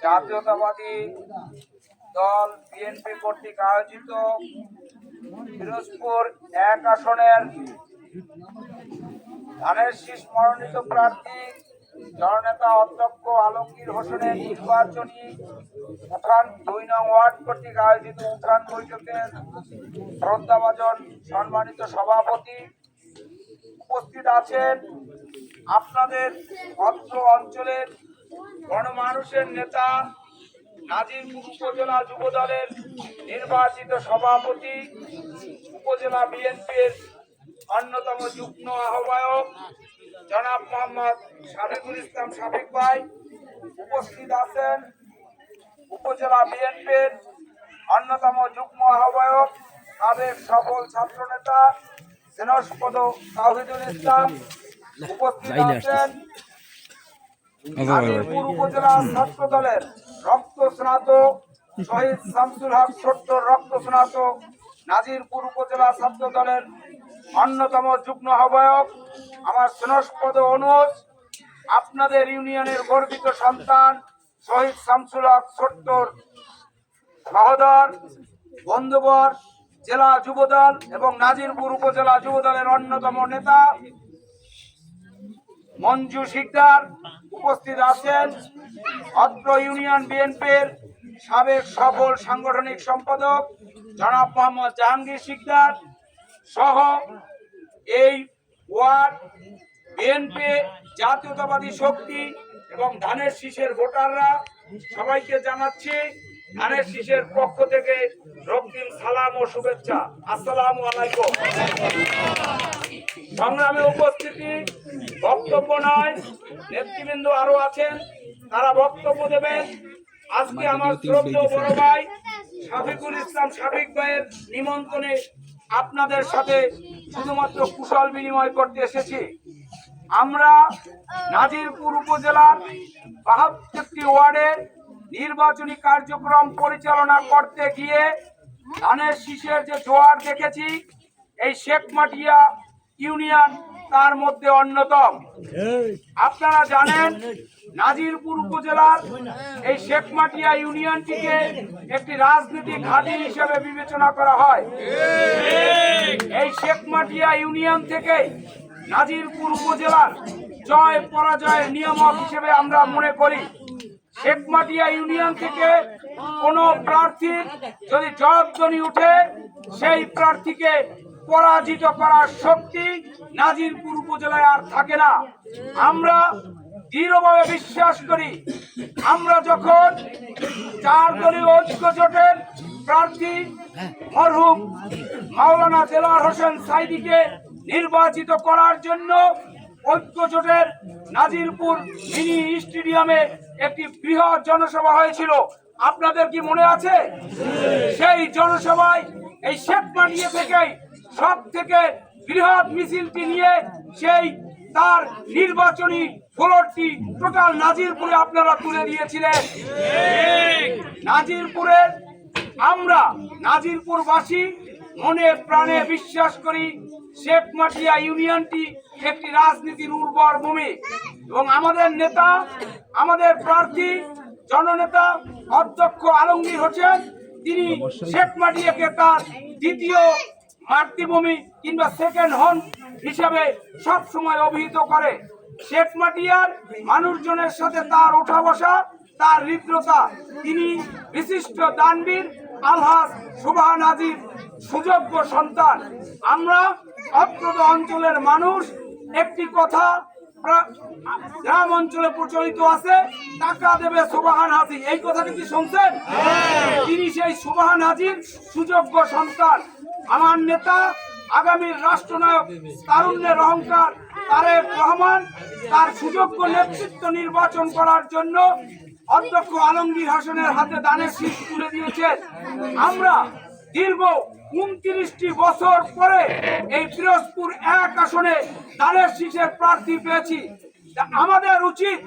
জাতীয়তাবাদী দল বিএনপি কর্তৃক আয়োজিত পিরোজপুর 1 আসনের ধানের শীষ মনোনীত প্রার্থী জননেতা অধ্যক্ষ আলমগীর হোসেনের নির্বাচনী উঠান 2 নং ওয়ার্ড কর্তৃক আয়োজিত উঠান বৈঠকের শ্রদ্ধাভাজন সম্মানিত সভাপতি উপস্থিত আছেন আপনাদের অত্র অঞ্চলের গণমানুষের নেতা নাজিরপুর উপজেলা যুব দলের নির্বাচিত সভাপতি উপজেলা বিএনপির অন্যতম যুগ্ম আহ্বায়ক জনাব মোহাম্মদ শাফিকুল ইসলাম শাফিক ভাই উপস্থিত আছেন উপজেলা বিএনপির অন্যতম যুগ্ম আহ্বায়ক সাবেক সফল ছাত্রনেতা সেনস্পদ তাওহিদুল ইসলাম উপস্থিত আছেন নাজিরপুর উপজেলা ছাত্র দলের রক্ত স্নাতক শহীদ শামসুল হক ছোট্ট রক্ত স্নাতক নাজিরপুর উপজেলা ছাত্র দলের অন্যতম যুগ্ম আহ্বায়ক আমার স্নেহস্পদ অনুজ আপনাদের ইউনিয়নের গর্বিত সন্তান শহীদ শামসুল হক ছোট্টর সহোদর বন্ধুবর জেলা যুবদল এবং নাজিরপুর উপজেলা যুবদলের অন্যতম নেতা মঞ্জু শিকদার উপস্থিত আছেন অত্র ইউনিয়ন বিএনপির সাবেক সফল সাংগঠনিক সম্পাদক জনাব মোহাম্মদ জাহাঙ্গীর শিকদার সহ এই ওয়ার্ড বিএনপি জাতীয়তাবাদী শক্তি এবং ধানের শীষের ভোটাররা সবাইকে জানাচ্ছি ধানের শীষের পক্ষ থেকে রক্তিম সালাম ও শুভেচ্ছা। আসসালামু আলাইকুম। সংগ্রামে উপস্থিতি বক্তব্য নয়, নেতৃবৃন্দ আরো আছেন তারা বক্তব্য দেবেন। আজকে আমার শ্রদ্ধেয় বড় ভাই শাফিকুল ইসলাম শাফিক ভাইয়ের নিমন্ত্রণে আপনাদের সাথে শুধুমাত্র কুশল বিনিময় করতে এসেছি। আমরা নাজিরপুর উপজেলার 72টি ওয়ার্ডের নির্বাচনী কার্যক্রম পরিচালনা করতে গিয়ে ধানের শীষের যে জোয়ার দেখেছি, এই শেখমাটিয়া ইউনিয়ন তার মধ্যে অন্যতম। আপনারা জানেন নাজিরপুর উপজেলার এই শেখমাটিয়া ইউনিয়নটিকে একটি রাজনৈতিক ঘাঁটি হিসেবে বিবেচনা করা হয়। এই শেখমাটিয়া ইউনিয়ন থেকে নাজিরপুর উপজেলার জয় পরাজয়ের নিয়ামক হিসেবে আমরা মনে করি। শেখমাটিয়া ইউনিয়ন থেকে কোনো প্রার্থী যদি জয়ধ্বনি উঠে, সেই প্রার্থীকে পরাজিত করার শক্তি নাজিরপুর উপজেলায় আর থাকে না। আমরা দৃঢ়ভাবে বিশ্বাস করি, আমরা যখন 4 দলীয় ঐক্য জোটের প্রার্থী মরহুম মাওলানা দেলোয়ার হোসেন সাইদিকে নির্বাচিত করার জন্য ঐক্য জোটের নাজিরপুর মিনি স্টেডিয়ামে একটি বৃহৎ জনসভা হয়েছিল, আপনাদের কি মনে আছে? সেই জনসভায় এই শেখমাটিয়া থেকেই সব থেকে বৃহৎ মিছিলটি নিয়ে সেই তার নির্বাচনী ফ্লোরটি টোটাল নাজিরপুরে আপনারা তুলে দিয়েছিলেন। নাজিরপুরের আমরা নাজিরপুরবাসী মনে প্রাণে বিশ্বাস করি শেখমাটিয়া ইউনিয়নটি একটি রাজনীতির উর্বর ভূমি এবং আমাদের নেতা, আমাদের প্রার্থী জননেতা অধ্যক্ষ আলমগীর হোসেন, তিনি শেখমাটিয়াকে তার দ্বিতীয় মাতৃভূমি কিংবা সেকেন্ড হোম হিসেবে সব সময় অভিহিত করে। শেখমাটিয়ার মানুষজনের সাথে তার ওঠা বসা, তার হৃদ্রতা, তিনি বিশিষ্ট দানবীর আলহাজ সুবহান হাজির সুযোগ্য সন্তান। আমরা অত্র অঞ্চলের মানুষ একটি কথা গ্রাম অঞ্চলে প্রচলিত আছে, টাকা দেবে সুবহান হাজি, এই কথাটি কি শুনছেন? তিনি সেই সুবহান হাজির সুযোগ্য সন্তান। আমার নেতা আগামীর রাষ্ট্রনায়ক, তারুণ্যের অহংকার তারেক রহমান তার সুযোগ্য নেতৃত্ব নির্বাচন করার জন্য অধ্যক্ষ আলমগীর হোসেনের হাতে দানের শীষ তুলে দিয়েছেন। আমরা দীর্ঘ 29টি বছর পরে এই পিরোজপুর 1 আসনে ধানের শীষের প্রার্থী পেয়েছি। আমাদের উচিত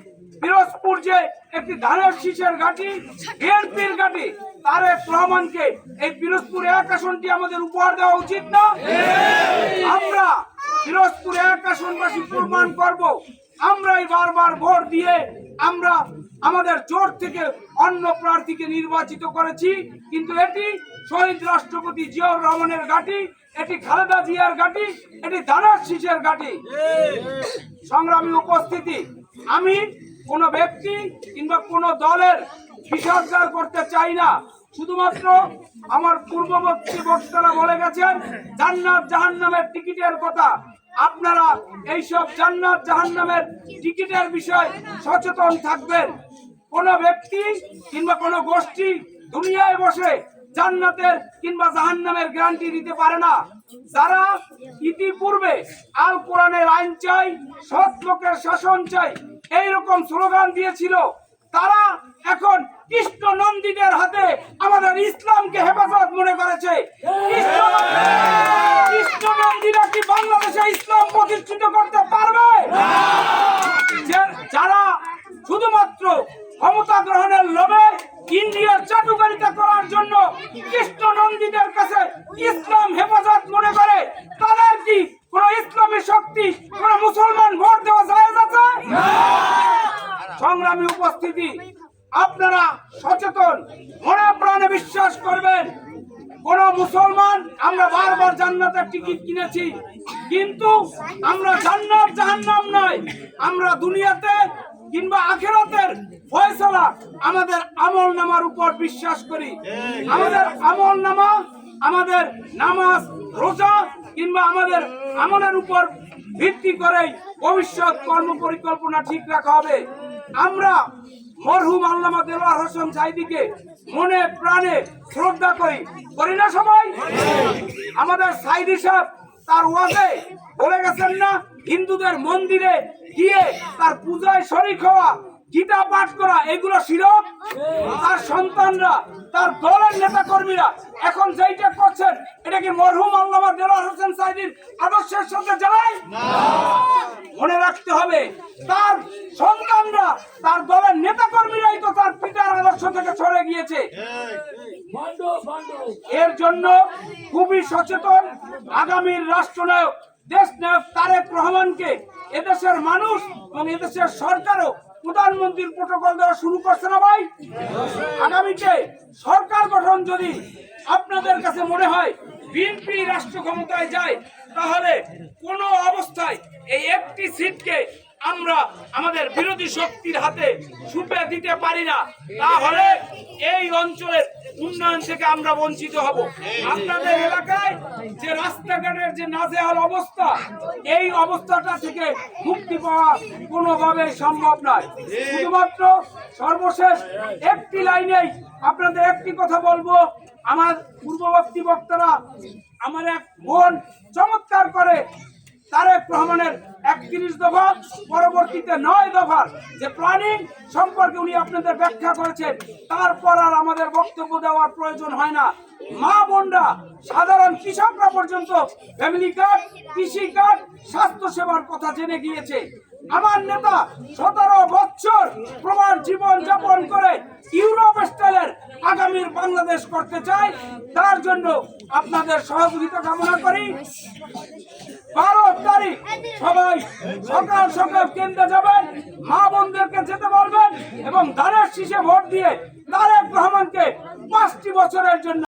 পিরোজপুর যে একটি ধানের শীষের ঘাঁটি, বিএনপির ঘাঁটি, তারেক রহমানকে এই পিরোজপুর 1 আসনটি আমাদের উপহার দেওয়া উচিত না? আমরা পিরোজপুর 1 আসনবাসী প্রমাণ করব আমরাই বারবার ভোট দিয়ে আমরা আমাদের জোট থেকে অন্য প্রার্থীকে নির্বাচিত করেছি, কিন্তু এটি শহীদ রাষ্ট্রপতি জিয়াউর রহমানের ঘাঁটি, এটি খালেদা জিয়ার ঘাঁটি, এটি ধানের শীষের ঘাঁটি। সংগ্রামী উপস্থিতি, আমি কোন ব্যক্তি কিংবা কোন দলের বিষাদগার করতে চাই না। শুধুমাত্র আমার পূর্ববর্তী বক্তারা বলে গেছেন জান্নাত জাহান্নামের টিকিটের কথা। আপনারা এইসব জান্নাত জাহান্নামের টিকিটের বিষয় সচেতন থাকবেন। কোন ব্যক্তি কিংবা কোন গোষ্ঠী দুনিয়ায় বসে জান্নাতের কিংবা জাহান্নামের গ্যারান্টি দিতে পারে না। যারা ইতিপূর্বে আল কোরআনের আইন চাই, সৎ লোকের শাসন চাই, এইরকম স্লোগান দিয়েছিল, তারা এখন কৃষ্ণ নন্দীদের হাতে আমাদের ইসলামকে হেফাজত মনে করেছে। কৃষ্ণ নন্দীরা কি বাংলাদেশে ইসলাম প্রতিষ্ঠিত করতে পারবে? যারা শুধুমাত্র ক্ষমতা গ্রহণের লোভে ইন্ডিয়ার চাটুকারিতা করার জন্য কৃষ্ণ নন্দীদের কাছে ইসলাম হেফাজত মনে করে, তাদের কি কোন ইসলামী শক্তি, কোন মুসলমান ভোট দেওয়া জায়েজ আছে? সংগ্রামী উপস্থিতি, আপনারা সচেতন, মনে প্রাণে বিশ্বাস করবেন। কোন মুসলমান, আমরা বারবার জান্নাতের টিকিট কিনেছি, কিন্তু আমরা জান্নাত জাহান্নাম নয়, আমরা দুনিয়াতে কিংবা আখিরাতের ফয়সালা আমাদের আমল নামার উপর বিশ্বাস করি। আমাদের আমল নামা, আমাদের নামাজ রোজা কিংবা আমাদের আমলের উপর ভিত্তি করেই ভবিষ্যৎ কর্ম পরিকল্পনা ঠিক রাখা হবে। আমরা মরহুম আল্লামা দেলোয়ার হোসেন সাঈদীকে মনে প্রাণে শ্রদ্ধা করি না সবাই? আমাদের সাঈদী সাহেব তার ওয়াজে বলে গেছেন না, হিন্দুদের মন্দিরে গিয়ে তার পূজায় শরীক হওয়া, গীতা পাঠ করা, এগুলো শিরক। তার সন্তানরা, তার দলের নেতা কর্মীরা এখন যেইটা করছেন, এটা কি মরহুম আল্লামা দেলোয়ার হোসেন সাঈদীর আদর্শের সাথে যায়? মনে রাখতে হবে, তার সন্তানরা, তার দলের নেতা কর্মীরাই তো তার পিতার আদর্শ থেকে সরে গিয়েছে। এর জন্য খুবই সচেতন আগামীর রাষ্ট্রনায়ক, দেশ নায়ক তারেক রহমানকে এদেশের মানুষ এবং এদেশের সরকারও প্রধানমন্ত্রীর প্রটোকল দেওয়া শুরু করছে না ভাই? আগামীতে সরকার গঠন যদি আপনাদের কাছে মনে হয় বিএনপি রাষ্ট্র ক্ষমতায় যায়, তাহলে কোন অবস্থায় এই একটি সিটকে আমরা আমাদের বিরোধী শক্তির হাতে ছুপে দিতে পারি না। তাহলে এই অঞ্চলের উন্নয়ন থেকে আমরা বঞ্চিত হব। আপনাদের এলাকায় যে রাস্তাঘাটের যে নাজেহাল অবস্থা, এই অবস্থাটা থেকে মুক্তি পাওয়া কোনোভাবে সম্ভব নয়। শুধুমাত্র সর্বশেষ একটি লাইনেই আপনাদের একটি কথা বলবো। আমার পূর্ববর্তী বক্তারা, আমার এক বোন চমৎকার করে তারেক রহমানের 31 দফা, পরবর্তীতে 9 দফার যে প্ল্যানিং সম্পর্কে উনি আপনাদের ব্যাখ্যা করেছেন, তারপর আর আমাদের বক্তব্য দেওয়ার প্রয়োজন হয় না। মা বোনরা, সাধারণ কৃষকরা পর্যন্ত ফ্যামিলি কার্ড, কৃষি কার্ড, স্বাস্থ্য সেবার কথা জেনে গিয়েছে। আমার নেতা 17 বছর প্রবাস জীবন যাপন করে ইউরোপ স্টাইলের আগামীর বাংলাদেশ করতে চায়। তার জন্য আপনাদের সহযোগিতা কামনা করি। 12 তারিখ সবাই সকাল সকাল কেন্দ্রে যাবেন, মা বোনদেরকে যেতে বলবেন এবং ধানের শীষে ভোট দিয়ে তারেক রহমানকে 5টি বছরের জন্য